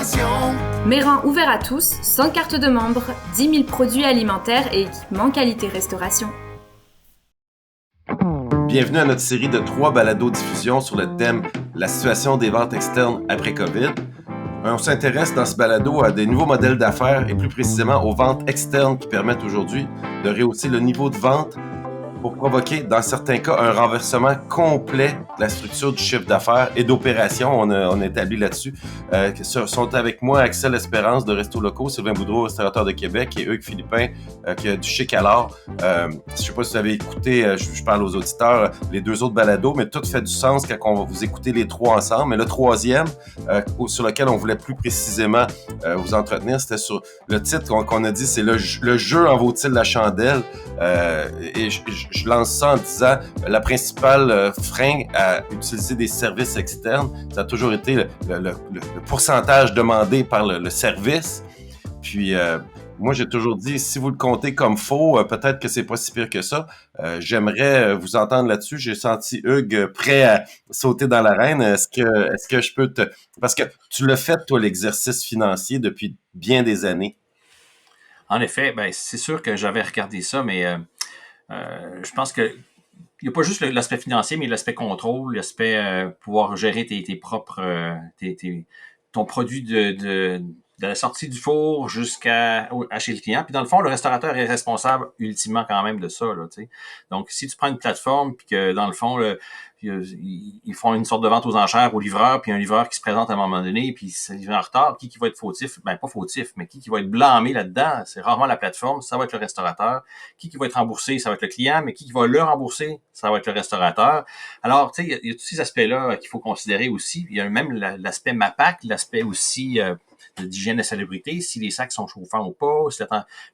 restauration. Méran ouvert à tous, sans carte de membre, 10 000 produits alimentaires et équipements qualité restauration. Bienvenue à notre série de 3 balados-diffusions sur le thème « La situation des ventes externes après COVID ». On s'intéresse dans ce balado à des nouveaux modèles d'affaires et plus précisément aux ventes externes qui permettent aujourd'hui de rehausser le niveau de vente pour provoquer, dans certains cas, un renversement complet de la structure du chiffre d'affaires et d'opération. On a établi là-dessus. Sont avec moi Axel Espérance de Restos Locaux, Sylvain Boudreau, restaurateur de Québec, et Hugues Philippin, qui a du Chic à l'art. Je ne sais pas si vous avez écouté, je parle aux auditeurs, les 2 autres balados, mais tout fait du sens quand on va vous écouter les 3 ensemble. Mais le 3e, sur lequel on voulait plus précisément vous entretenir, c'était sur le titre qu'on a dit, c'est le jeu en vaut-il la chandelle? Et je lance ça en disant la principale frein à utiliser des services externes, ça a toujours été le pourcentage demandé par le service. Puis moi, j'ai toujours dit, si vous le comptez comme faux, peut-être que c'est pas si pire que ça. J'aimerais vous entendre là-dessus. J'ai senti Hugues prêt à sauter dans l'arène. Est-ce que je peux te... Parce que tu l'as fait, toi, l'exercice financier depuis bien des années. En effet, ben c'est sûr que j'avais regardé ça, mais je pense que il n'y a pas juste l'aspect financier, mais l'aspect contrôle, l'aspect pouvoir gérer tes propres ton produit de la sortie du four jusqu'à chez le client. Puis dans le fond, le restaurateur est responsable ultimement quand même de ça, là, tu sais. Donc, si tu prends une plateforme puis que dans le fond, ils font une sorte de vente aux enchères au livreur, puis un livreur qui se présente à un moment donné, puis c'est livré en retard, qui va être fautif? Ben, pas fautif, mais qui va être blâmé là-dedans? C'est rarement la plateforme, ça va être le restaurateur. Qui va être remboursé? Ça va être le client, mais qui va le rembourser? Ça va être le restaurateur. Alors, tu sais, il y a tous ces aspects-là qu'il faut considérer aussi. Il y a même l'aspect MAPAC, l'aspect aussi d'hygiène et salubrité, si les sacs sont chauffants ou pas, si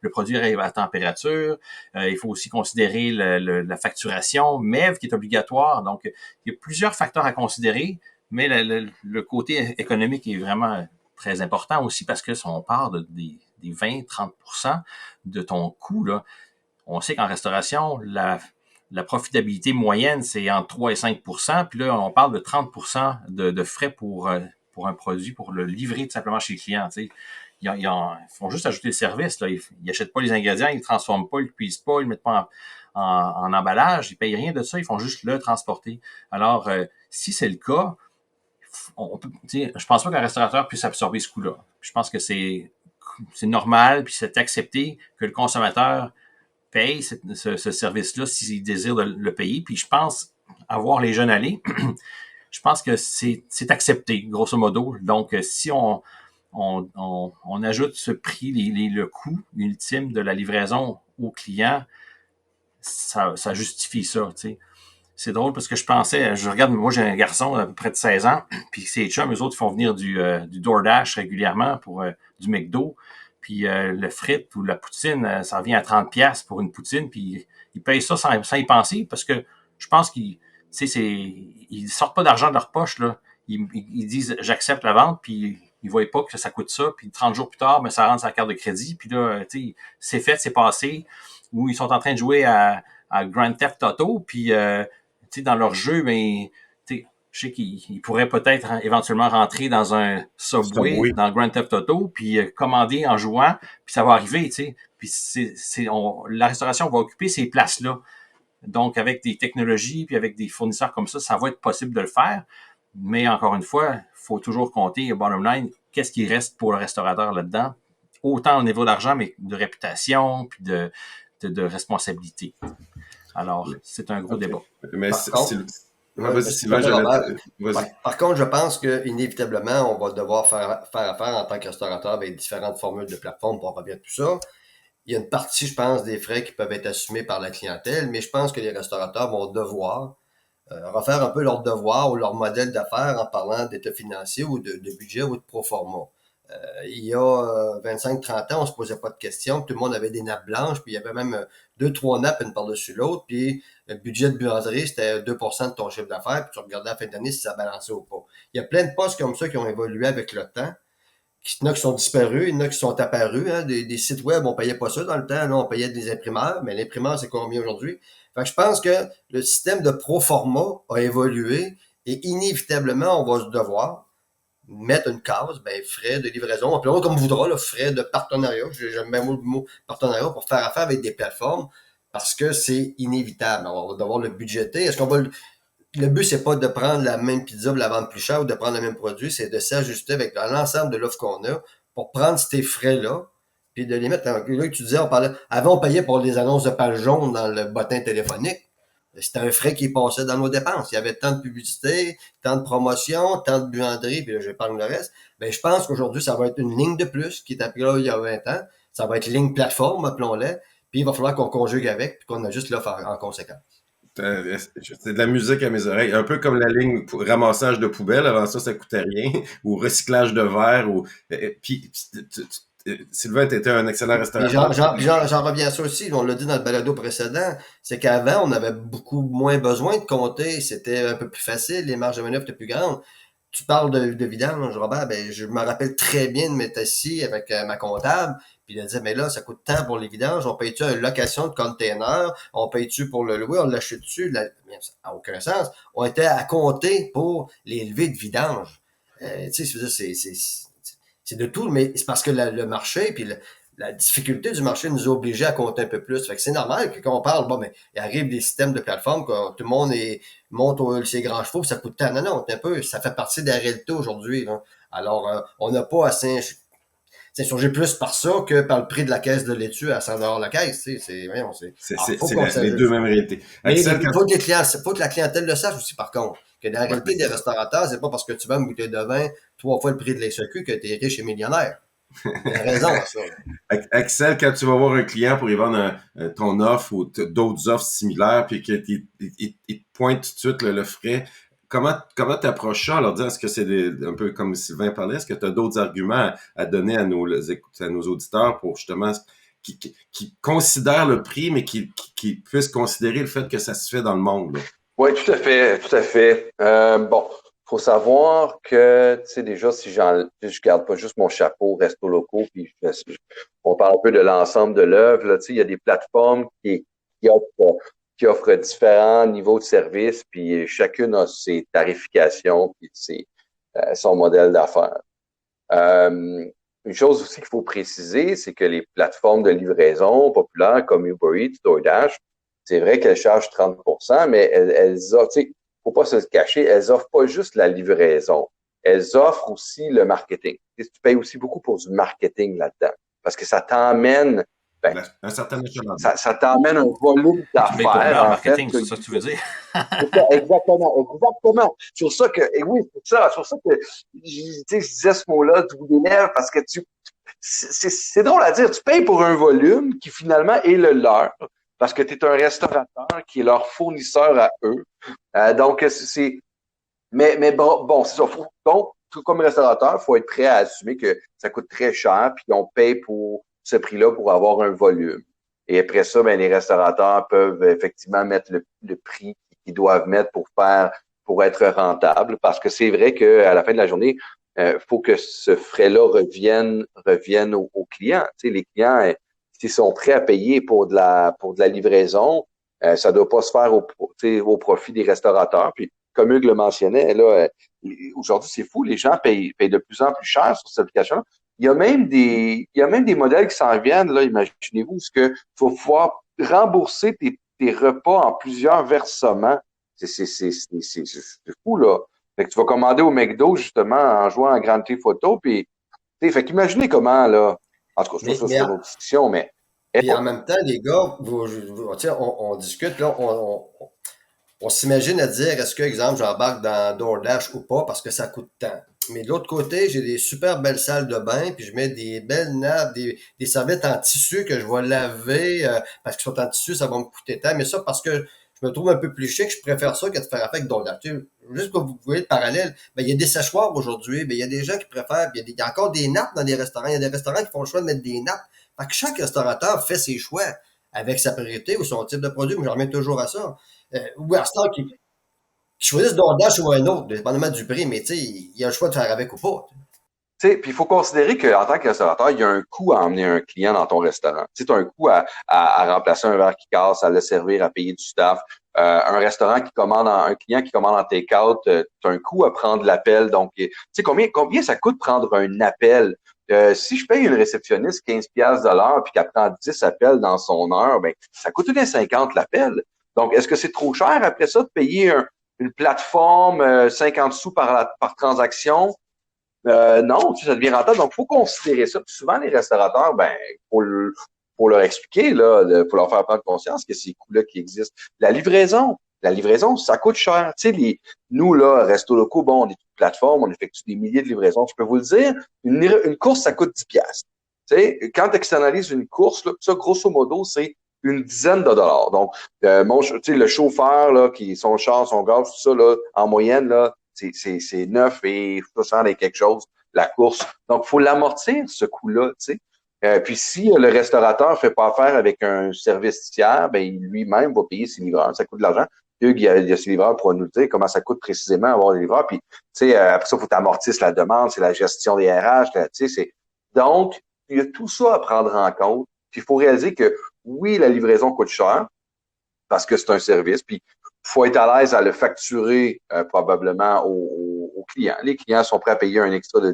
le produit arrive à température. Il faut aussi considérer la facturation, MEV qui est obligatoire. Donc, il y a plusieurs facteurs à considérer, mais le côté économique est vraiment très important aussi parce que si on parle des 20-30% de ton coût, là, on sait qu'en restauration, la profitabilité moyenne, c'est entre 3 et 5%. Puis là, on parle de 30% de frais pour un produit, pour le livrer tout simplement chez le client. Tu sais. Ils font juste ajouter le service. Là. Ils n'achètent pas les ingrédients, ils ne transforment pas, ils ne cuisent pas, ils ne mettent pas en emballage, ils ne payent rien de ça, ils font juste le transporter. Alors, si c'est le cas, je pense pas qu'un restaurateur puisse absorber ce coût-là. Je pense que c'est normal, puis c'est accepté que le consommateur paye ce service-là s'il désire le payer. Puis je pense, avoir les jeunes aller, je pense que c'est accepté, grosso modo. Donc, si on ajoute ce prix, le coût ultime de la livraison au client, ça justifie ça, tu sais. C'est drôle parce que je regarde, moi j'ai un garçon à peu près de 16 ans, puis ses chums, eux autres, ils font venir du DoorDash régulièrement pour du McDo. Puis le frite ou la poutine, ça revient à 30$ pour une poutine, puis ils payent ça sans y penser parce que je pense qu'ils sortent pas d'argent de leur poche, là. Ils disent j'accepte la vente, puis ils voient pas que ça coûte ça, puis 30 jours plus tard, mais ça rentre sur la carte de crédit, puis là, tu sais, c'est fait, c'est passé, ou ils sont en train de jouer à Grand Theft Auto, puis dans leur jeu, mais je sais qu'ils pourraient peut-être éventuellement rentrer dans un Subway, dans Grand Theft Auto, puis commander en jouant, puis ça va arriver, tu sais. Puis la restauration va occuper ces places-là. Donc, avec des technologies, puis avec des fournisseurs comme ça va être possible de le faire. Mais encore une fois, il faut toujours compter, bottom line, qu'est-ce qui reste pour le restaurateur là-dedans, autant au niveau d'argent, mais de réputation, puis de responsabilité. Alors, c'est un gros débat. Mais Par contre, je pense que inévitablement, on va devoir faire affaire en tant que restaurateur avec différentes formules de plateforme pour revenir tout ça. Il y a une partie, je pense, des frais qui peuvent être assumés par la clientèle, mais je pense que les restaurateurs vont devoir refaire un peu leur devoir ou leur modèle d'affaires en parlant d'état financier ou de budget ou de proforma. Il y a 25-30 ans, on se posait pas de questions. Tout le monde avait des nappes blanches, puis il y avait même 2-3 nappes une par-dessus l'autre, puis le budget de buanderie, c'était 2% de ton chiffre d'affaires, puis tu regardais à la fin d'année si ça balançait ou pas. Il y a plein de postes comme ça qui ont évolué avec le temps. Il y en a qui sont disparus, il y en a qui sont apparus. Hein. Des sites web, on payait pas ça dans le temps. Là, on payait des imprimeurs, mais l'imprimeur, c'est combien aujourd'hui? Fait que je pense que le système de pro forma a évolué et inévitablement, on va se devoir mettre une case, ben, frais de livraison, appelons comme voudra, là, frais de partenariat. J'aime bien le mot partenariat pour faire affaire avec des plateformes parce que c'est inévitable. On va devoir le budgéter. Est-ce qu'on va le but, c'est pas de prendre la même pizza pour la vendre plus cher ou de prendre le même produit, c'est de s'ajuster avec l'ensemble de l'offre qu'on a pour prendre ces frais-là puis de les mettre. Là, tu disais, avant, on payait pour les annonces de page jaune dans le bottin téléphonique. C'était un frais qui passait dans nos dépenses. Il y avait tant de publicité, tant de promotion, tant de buanderie, puis là, j'épargne le reste. Ben, je pense qu'aujourd'hui, ça va être une ligne de plus qui est appelée là il y a 20 ans. Ça va être ligne plateforme, appelons-le. Puis il va falloir qu'on conjugue avec, puis qu'on ajuste l'offre en conséquence. C'est de la musique à mes oreilles. Un peu comme la ligne ramassage de poubelles. Avant ça coûtait rien. Ou recyclage de verre. Puis, Sylvain, tu étais un excellent restaurateur. J'en reviens à ça aussi. On l'a dit dans le balado précédent. C'est qu'avant, on avait beaucoup moins besoin de compter. C'était un peu plus facile. Les marges de manœuvre étaient plus grandes. Tu parles de vidange, Robert. Ben, je me rappelle très bien de m'être assis avec ma comptable. Puis il a dit, mais là, ça coûte tant pour les vidanges. On paye-tu une location de container? On paye-tu pour le louer? On l'achète-tu? Ça n'a aucun sens. On était à compter pour les levées de vidange. Tu sais, c'est de tout, mais c'est parce que le marché, puis la difficulté du marché nous a obligés à compter un peu plus. Fait que c'est normal que quand on parle, bon, mais il arrive des systèmes de plateforme, quand tout le monde monte ses grands chevaux, puis ça coûte tant. Non, ça fait partie de la réalité aujourd'hui. Là. Alors, on n'a pas assez... C'est surgé plus par ça que par le prix de la caisse de laitue à 100$ la caisse. C'est les deux mêmes réalités. Mais il faut que la clientèle le sache aussi, par contre. Que la réalité des restaurateurs, c'est pas parce que tu vends une bouteille de vin 3 fois le prix de la SAQ que tu es riche et millionnaire. Il a raison à ça. Axel, quand tu vas voir un client pour lui vendre ton offre ou d'autres offres similaires, puis qu'il te pointe tout de suite le frais, comment tu approches ça en leur disant, est-ce que c'est un peu comme Sylvain parlait, est-ce que tu as d'autres arguments à donner à nos auditeurs pour justement qui considèrent le prix, mais qui puissent considérer le fait que ça se fait dans le monde? Là? Oui, tout à fait, tout à fait. Bon, faut savoir que, tu sais, déjà, si je garde pas juste mon chapeau resto locaux, puis on parle un peu de l'ensemble de l'œuvre, là, tu sais, il y a des plateformes qui offrent différents niveaux de service, puis chacune a ses tarifications, puis son modèle d'affaires. Une chose aussi qu'il faut préciser, c'est que les plateformes de livraison populaires comme Uber Eats, DoorDash, c'est vrai qu'elles chargent 30%, mais elles offrent, tu sais, faut pas se le cacher, elles offrent pas juste la livraison. Elles offrent aussi le marketing. Tu payes aussi beaucoup pour du marketing là-dedans. Parce que ça t'emmène, un certain échelon. Ça t'emmène un volume d'affaires. En marketing, c'est ça que tu veux dire? Exactement. Sur ça que, et oui, c'est ça, sur ça que, je disais ce mot-là du bout des lèvres, parce que c'est drôle à dire, tu payes pour un volume qui finalement est le leur. Parce que tu es un restaurateur qui est leur fournisseur à eux. Donc, mais bon, c'est ça. Donc, comme restaurateur, il faut être prêt à assumer que ça coûte très cher, puis on paye pour ce prix-là pour avoir un volume. Et après ça, ben, les restaurateurs peuvent effectivement mettre le prix qu'ils doivent mettre pour être rentables. Parce que c'est vrai qu'à la fin de la journée, faut que ce frais-là revienne aux clients. Tu sais, les clients, s'ils sont prêts à payer pour de la livraison, ça doit pas se faire au profit des restaurateurs. Puis, comme Hugues le mentionnait, là, aujourd'hui, c'est fou, les gens payent de plus en plus cher sur cette application-là. Il y a même des modèles qui s'en viennent, là, imaginez-vous, ce que faut pouvoir rembourser tes repas en plusieurs versements. C'est fou, là. Fait que tu vas commander au McDo, justement, en jouant à Grand Theft Auto, puis, fait qu'imaginez comment, là. En tout cas, c'est une autre discussion, mais... Et en même temps, les gars, on discute, là, on s'imagine à dire, est-ce que, exemple, j'embarque dans DoorDash ou pas, parce que ça coûte tant. Mais de l'autre côté, j'ai des super belles salles de bain, puis je mets des belles nappes, des serviettes en tissu que je vais laver, parce qu'ils sont en tissu, ça va me coûter tant. Mais ça, parce que je me trouve un peu plus chic, je préfère ça que de faire affaire avec DoorDash. Juste que vous voyez le parallèle, ben, il y a des séchoirs aujourd'hui, ben, il y a des gens qui préfèrent, il y a encore des nappes dans des restaurants, il y a des restaurants qui font le choix de mettre des nappes. Fait que chaque restaurateur fait ses choix avec sa priorité ou son type de produit, mais je reviens toujours à ça. Ou à ce qui choisissent DoorDash ou un autre, dépendamment du prix, mais tu sais, il y a le choix de faire avec ou pas. Tu sais, puis il faut considérer qu'en tant que restaurateur, il y a un coût à emmener un client dans ton restaurant. Tu sais, tu as un coût à remplacer un verre qui casse, à le servir, à payer du staff, un restaurant un client qui commande en take-out, tu as un coût à prendre l'appel. Donc, tu sais, combien ça coûte prendre un appel? Si je paye une réceptionniste 15 piastres de l'heure puis qu'elle prend 10 appels dans son heure, ben, ça coûte 1,50 l'appel. Donc, est-ce que c'est trop cher après ça de payer une plateforme 50 sous par transaction? Non, ça devient rentable. Donc, il faut considérer ça. Puis souvent, les restaurateurs, ben, pour leur expliquer, là, pour leur faire prendre conscience que ces coûts-là qui existent. La livraison, ça coûte cher. Tu sais, nous, là, Restos Locaux, bon, on est une plateforme, on effectue des milliers de livraisons. Je peux vous le dire, une course, ça coûte 10 piastres. Tu sais, quand tu externalises une course, là, ça, grosso modo, c'est une dizaine de dollars. Donc, tu sais, le chauffeur, là, son char, son gaz, tout ça, là, en moyenne, là, c'est 9 et 60 et quelque chose, la course. Donc, il faut l'amortir, ce coût-là, tu sais. Puis si le restaurateur fait pas affaire avec un service tiers, ben lui-même va payer ses livreurs. Ça coûte de l'argent. Hugues, il y a ses livreurs pour nous dire comment ça coûte précisément avoir des livreurs. Puis, tu sais, après ça, il faut t'amortir la demande, c'est la gestion des RH, tu sais, c'est... Donc, il y a tout ça à prendre en compte. Puis, il faut réaliser que, oui, la livraison coûte cher parce que c'est un service. Puis, il faut être à l'aise à le facturer probablement aux clients. Les clients sont prêts à payer un extra de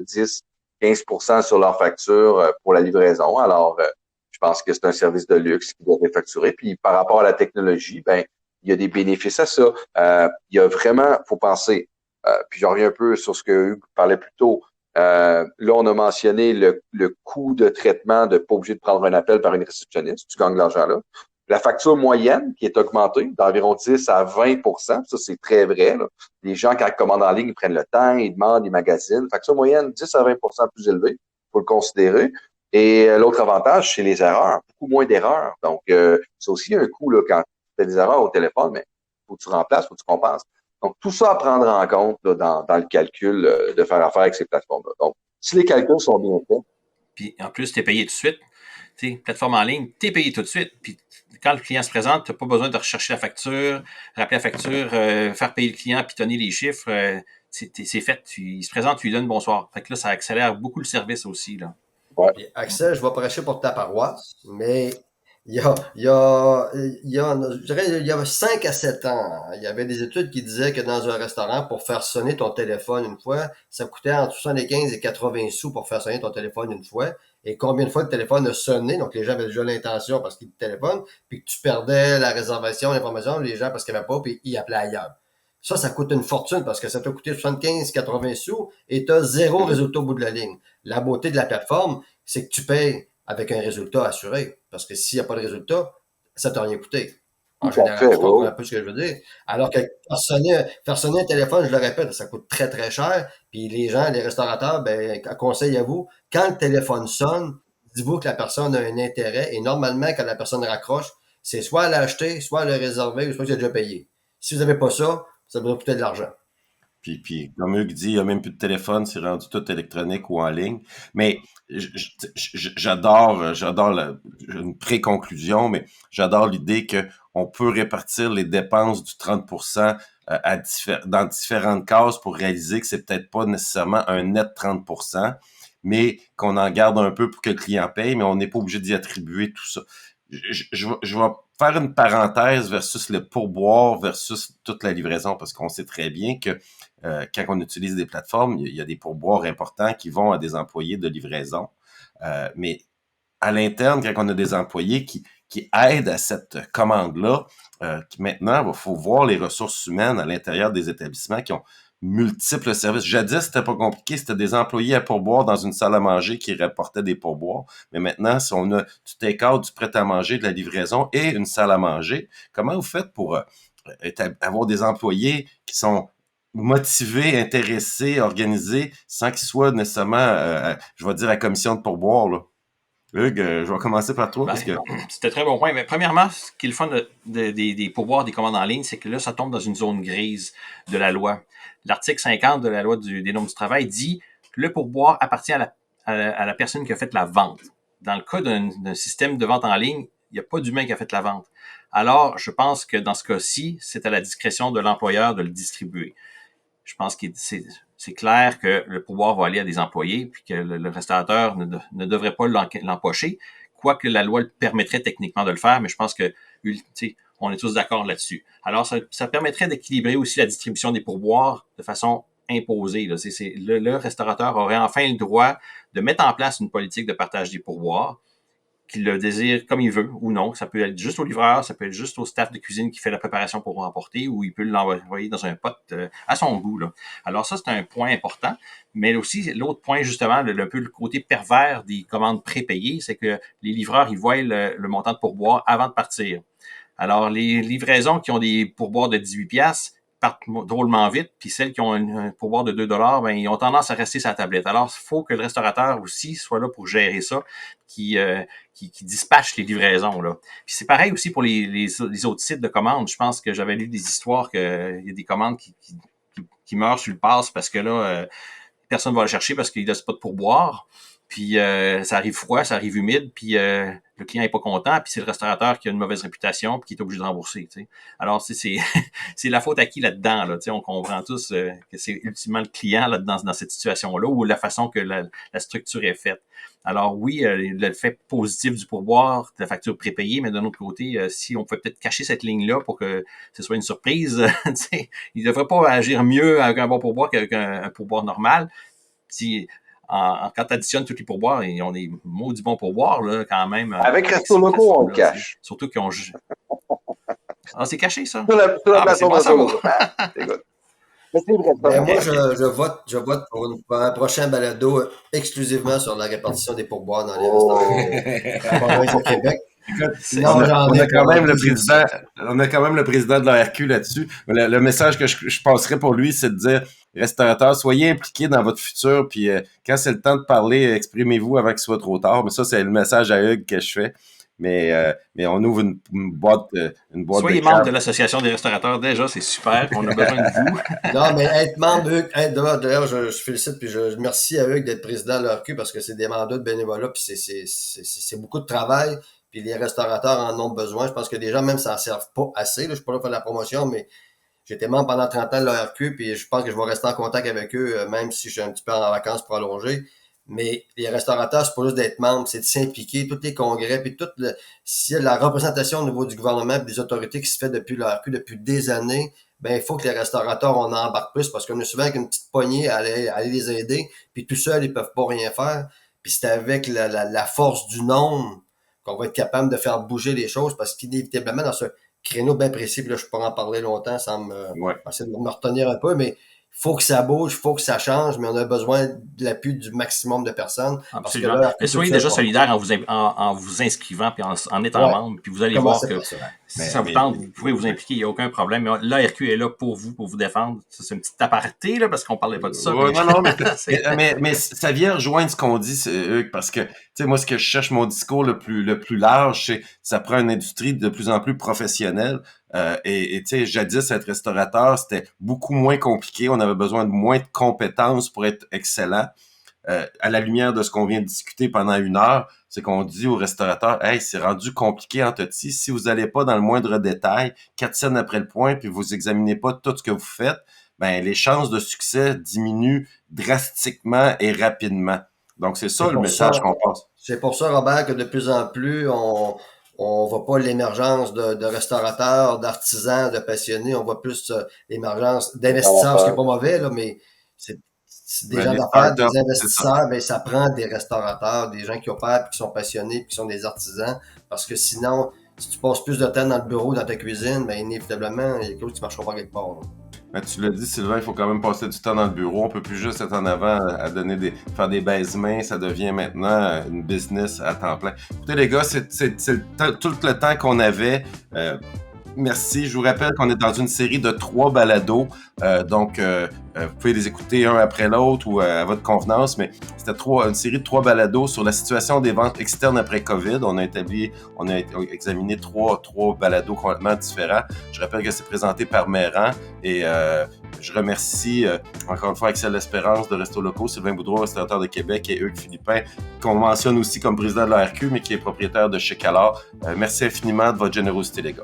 10-15% sur leur facture pour la livraison. Alors, je pense que c'est un service de luxe qui doit être facturé. Puis, par rapport à la technologie, ben il y a des bénéfices à ça. Il y a vraiment, faut penser, puis j'en reviens un peu sur ce que Hugues parlait plus tôt. Là, on a mentionné le coût de traitement de pas obligé de prendre un appel par une réceptionniste. Tu gagnes de l'argent là. La facture moyenne qui est augmentée d'environ 10 à 20%, ça c'est très vrai. Là. Les gens, quand ils commandent en ligne, ils prennent le temps, ils demandent, ils magasinent. Facture moyenne 10 à 20% plus élevée, faut le considérer. Et l'autre avantage, c'est les erreurs. Beaucoup moins d'erreurs. Donc, c'est aussi un coût là, quand tu fais des erreurs au téléphone, mais faut que tu remplaces, faut que tu compenses. Donc, tout ça à prendre en compte là, dans le calcul de faire affaire avec ces plateformes-là. Donc, si les calculs sont bien faits. Puis, en plus, tu es payé tout de suite. Tu sais, plateforme en ligne, tu es payé tout de suite. Puis, quand le client se présente, tu n'as pas besoin de rechercher la facture, rappeler la facture, faire payer le client, puis donner les chiffres. C'est fait. Il se présente, tu lui donnes bonsoir. Fait que là, ça accélère beaucoup le service aussi, là. Ouais. Puis, Axel, je vais prêcher pour ta paroisse, mais je dirais, il y a 5 à 7 ans, il y avait des études qui disaient que dans un restaurant, pour faire sonner ton téléphone une fois, ça coûtait entre 75 et 80 sous pour faire sonner ton téléphone une fois. Et combien de fois le téléphone a sonné, donc les gens avaient déjà l'intention parce qu'ils te téléphonent, puis que tu perdais la réservation, l'information, les gens parce qu'ils n'avaient pas, puis ils appelaient ailleurs. Ça coûte une fortune parce que ça t'a coûté 75-80 sous et tu as zéro résultat au bout de la ligne. La beauté de la plateforme, c'est que tu payes avec un résultat assuré. Parce que s'il n'y a pas de résultat, ça t'a rien coûté. En général, tu comprends un peu ce que je veux dire. Alors que faire sonner un téléphone, je le répète, ça coûte très, très cher. Puis les gens, les restaurateurs, ben, conseil à vous, quand le téléphone sonne, dites-vous que la personne a un intérêt. Et normalement, quand la personne raccroche, c'est soit à l'acheter, soit à le réserver, ou soit qu'il a déjà payé. Si vous n'avez pas ça, ça va vous coûter de l'argent. Puis comme Hugues dit, il n'y a même plus de téléphone, c'est rendu tout électronique ou en ligne. Mais j'adore une pré-conclusion, mais j'adore l'idée que on peut répartir les dépenses du 30% dans différentes cases pour réaliser que c'est peut-être pas nécessairement un net 30%, mais qu'on en garde un peu pour que le client paye, mais on n'est pas obligé d'y attribuer tout ça. Je vais faire une parenthèse versus le pourboire versus toute la livraison, parce qu'on sait très bien que quand on utilise des plateformes, il y a des pourboires importants qui vont à des employés de livraison. Mais à l'interne, quand on a des employés qui aident à cette commande-là, maintenant, il faut voir les ressources humaines à l'intérieur des établissements qui ont multiples services. Jadis, c'était pas compliqué, c'était des employés à pourboire dans une salle à manger qui rapportaient des pourboires. Mais maintenant, si on a du take-out, du prêt-à-manger, de la livraison et une salle à manger, comment vous faites pour avoir des employés qui sont motivés, intéressés, organisés, sans qu'ils soient nécessairement, je vais dire, la commission de pourboire, là? Hugues, je vais commencer par toi. Parce que... C'était un très bon point. Mais premièrement, ce qui est le fun des pourboires des commandes en ligne, c'est que là, ça tombe dans une zone grise de la loi. L'article 50 de la loi des normes du travail dit que le pourboire appartient à la personne qui a fait la vente. Dans le cas d'un système de vente en ligne, il n'y a pas d'humain qui a fait la vente. Alors, je pense que dans ce cas-ci, c'est à la discrétion de l'employeur de le distribuer. Je pense que c'est clair que le pourboire va aller à des employés, puis que le restaurateur ne devrait pas l'empocher, quoique la loi le permettrait techniquement de le faire, mais je pense que on est tous d'accord là-dessus. Alors, ça permettrait d'équilibrer aussi la distribution des pourboires de façon imposée. Là. Le restaurateur aurait enfin le droit de mettre en place une politique de partage des pourboires, qu'il le désire comme il veut ou non. Ça peut être juste au livreur, ça peut être juste au staff de cuisine qui fait la préparation pour emporter, ou il peut l'envoyer dans un pot à son goût. Là. Alors ça, c'est un point important. Mais aussi, l'autre point, justement, un peu le côté pervers des commandes prépayées, c'est que les livreurs, ils voient le montant de pourboire avant de partir. Alors, les livraisons qui ont des pourboires de 18$ partent drôlement vite, puis celles qui ont un pourboire de 2$, ben, ils ont tendance à rester sur la tablette. Alors, il faut que le restaurateur aussi soit là pour gérer ça, qui dispatche les livraisons. Là. Puis c'est pareil aussi pour les autres sites de commandes. Je pense que j'avais lu des histoires qu'il y a des commandes qui meurent sur le pass parce que là, personne ne va le chercher parce qu'il ne laisse pas de pourboire. Puis ça arrive froid, ça arrive humide, puis le client est pas content, puis c'est le restaurateur qui a une mauvaise réputation, puis qui est obligé de rembourser. T'sais. Alors c'est la faute à qui là-dedans là. On comprend tous que c'est ultimement le client là-dedans dans cette situation-là ou la façon que la structure est faite. Alors oui, le fait positif du pourboire, de la facture prépayée, mais d'un autre côté, si on pouvait peut-être cacher cette ligne-là pour que ce soit une surprise, il ne devrait pas agir mieux avec un bon pourboire qu'avec un pourboire normal. Si quand tu additionnes tous les pourboires, et on est maudit bon pourboire, là, quand même. Avec Resto Locaux, on le cache. Surtout qu'ils ont... Ah, c'est caché, ça? Sur la plateforme Resto Locaux. Mais c'est vrai. Moi, je vote pour un prochain balado exclusivement sur la répartition des pourboires dans les restaurants au Québec. Écoute, on a quand même le président de l'ARQ là-dessus. Le message que je passerais pour lui, c'est de dire, restaurateurs, soyez impliqués dans votre futur, puis quand c'est le temps de parler, exprimez-vous avant qu'il soit trop tard. Mais ça, c'est le message à Hugues que je fais. Mais on ouvre une boîte soyez de membre de l'Association des restaurateurs, déjà, c'est super. On a besoin de vous. Non, mais être membre, Hugues, d'ailleurs, je félicite, puis je remercie à Hugues d'être président de l'ARQ parce que c'est des mandats de bénévolat, puis c'est beaucoup de travail. Puis les restaurateurs en ont besoin. Je pense que les gens même s'en servent pas assez. Là. Je suis pas là pour faire la promotion, mais j'étais membre pendant 30 ans de l'ARQ, puis je pense que je vais rester en contact avec eux, même si je suis un petit peu en vacances prolongées. Mais les restaurateurs, c'est pas juste d'être membre, c'est de s'impliquer, tous les congrès, puis s'il y a la représentation au niveau du gouvernement et des autorités qui se fait depuis l'ARQ depuis des années, ben il faut que les restaurateurs, on embarque plus, parce qu'on est souvent avec une petite poignée à aller les aider, puis tout seul, ils peuvent pas rien faire. Puis c'est avec la force du nombre qu'on va être capable de faire bouger les choses, parce qu'inévitablement, dans ce créneau bien précis, puis là, je pourrais en parler longtemps sans essayer de me retenir un peu, mais il faut que ça bouge, il faut que ça change, mais on a besoin de l'appui du maximum de personnes. Absolument. Mais soyez déjà solidaire en vous inscrivant puis en étant membre, puis vous allez voir que si ça vous tente, vous pouvez vous impliquer, il n'y a aucun problème. Mais l'ARQ est là pour vous défendre. Ça, c'est une petite aparté, là, parce qu'on ne parlait pas de ça. Mais ça vient rejoindre ce qu'on dit, Hugues, parce que, tu sais, moi, ce que je cherche, mon discours le plus large, c'est ça prend une industrie de plus en plus professionnelle. Et tu sais, jadis, être restaurateur, c'était beaucoup moins compliqué. On avait besoin de moins de compétences pour être excellent. À la lumière de ce qu'on vient de discuter pendant 1 heure, c'est qu'on dit aux restaurateurs, hey, c'est rendu compliqué en toti. Si vous n'allez pas dans le moindre détail, 4 scènes après le point, puis vous examinez pas tout ce que vous faites, ben les chances de succès diminuent drastiquement et rapidement. Donc, c'est ça le message qu'on passe. C'est pour ça, Robert, que de plus en plus, on voit pas l'émergence de restaurateurs, d'artisans, de passionnés. On voit plus l'émergence d'investisseurs, ce qui n'est pas mauvais, là, mais c'est des gens d'affaires, des investisseurs, mais ça prend des restaurateurs, des gens qui opèrent, qui sont passionnés, qui sont des artisans. Parce que sinon, si tu passes plus de temps dans le bureau, dans ta cuisine, ben inévitablement, il y a quelque chose qui ne marchera pas quelque part. Ben, tu l'as dit, Sylvain, il faut quand même passer du temps dans le bureau. On peut plus juste être en avant à faire des baises-mains. Ça devient maintenant une business à temps plein. Écoutez, les gars, c'est tout le temps qu'on avait. Merci. Je vous rappelle qu'on est dans une série de 3 balados. Donc, vous pouvez les écouter un après l'autre ou à votre convenance, mais c'était une série de 3 balados sur la situation des ventes externes après COVID. On a examiné trois balados complètement différents. Je rappelle que c'est présenté par Méran et je remercie encore une fois Axel L'Espérance de Resto Locaux, Sylvain Boudreau, restaurateur de Québec, et Hugues Philippin, qu'on mentionne aussi comme président de l'ARQ, mais qui est propriétaire de chez Calard. Merci infiniment de votre générosité, les gars.